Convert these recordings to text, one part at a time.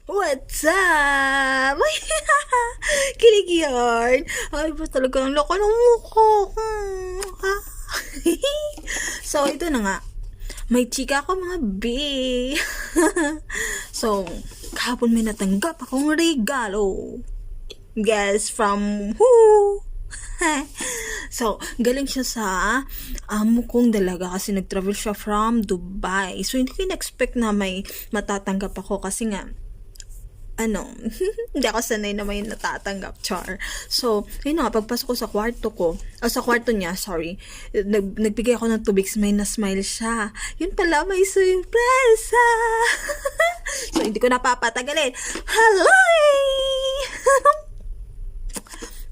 What's up? Kilig yarn. Ay, ba talaga ang loko ng mukha ko. Ha? So, ito na nga. May chika ako mga B. So, kahapon may natanggap akong regalo. Guess from who? So, galing siya sa amo kong dalaga kasi nag-travel siya from Dubai. So, hindi ko in-expect na may matatanggap ako kasi nga, hindi ako sanay na may natatanggap, char. So, yun nga, pagpasok ko sa kwarto niya, sorry, nagbigay ako ng tubig, may na-smile siya. Yun pala, may surpresa. So, hindi ko napapatagalin. Hello!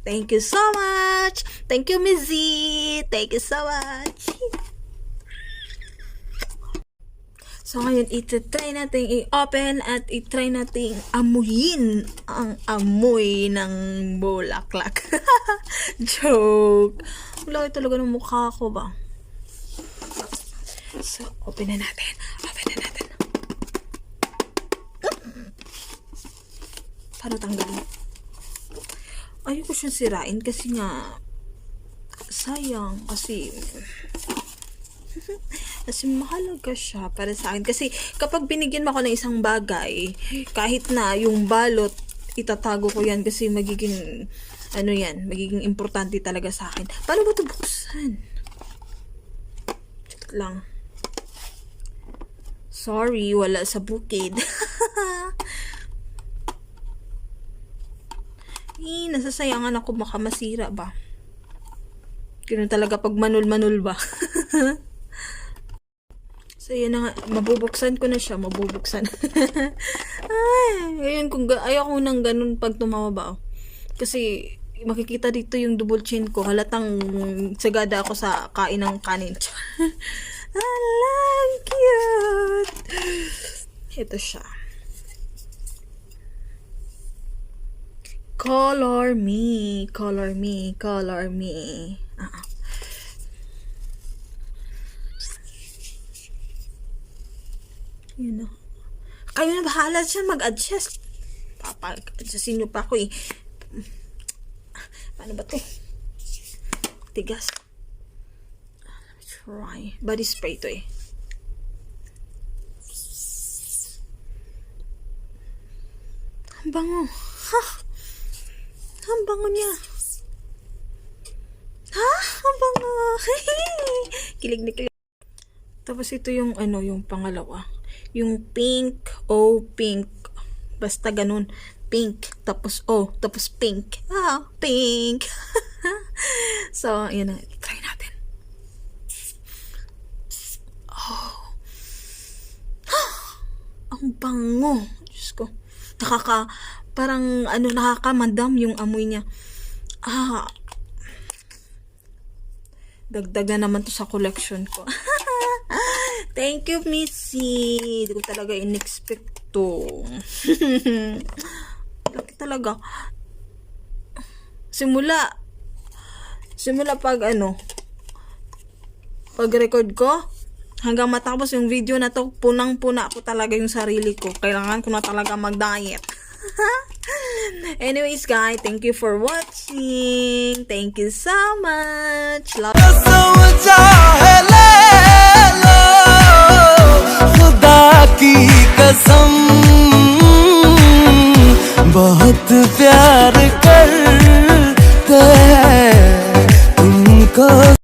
Thank you so much! Thank you, Mizzy! Thank you so much! So, ngayon, itry natin i-open at itry natin amuyin ang amoy ng bulaklak. Joke! Wala talaga ng mukha ko ba? So, open na natin. Paano tanggalin? Ayoko siyang sirain kasi nga sayang kasi mahalaga siya para sa akin. Kasi kapag binigyan mo ako ng isang bagay, kahit na yung balot, itatago ko yan kasi magiging, magiging importante talaga sa akin. Paano ba ito buksan? Check lang. Sorry, wala sa bukid. Nasasayangan ako, baka masira ba? Ganun talaga pag manul-manul ba? So, yan na nga. Mabubuksan ko na siya. Ay, ngayon kung ayaw ko nang ganun pag tumawa ba. Kasi, makikita dito yung double chin ko. Halatang sagada ako sa kain ng kanin. Alang cute! Ito siya. Color me. Yun o. Kayo na bahala siya mag-adjust. Adjustin nyo pa ako eh. Paano ba ito? Tigas. Let me try. Body spray to eh. Ang bango. Ha? Ang bango niya. Ha? Ang bango. Kilig na kilig. Tapos ito yung yung pangalawa. Yung pink, pink. Basta ganun. Pink, tapos tapos pink. Pink. So, yun na. Try natin. Ang bango. Diyos ko. Parang nakakamadam yung amoy niya. Dagdag na naman to sa collection ko. Thank you, Missy. Hindi ko talaga in-expect to. Laki talaga. Simula pag pag-record ko, hanggang matapos yung video na to, punang-puna ko talaga yung sarili ko. Kailangan ko na talaga mag-diet. Anyways, guys, thank you for watching. Thank you so much. Love. बहुत प्यार करते हैं तुमको।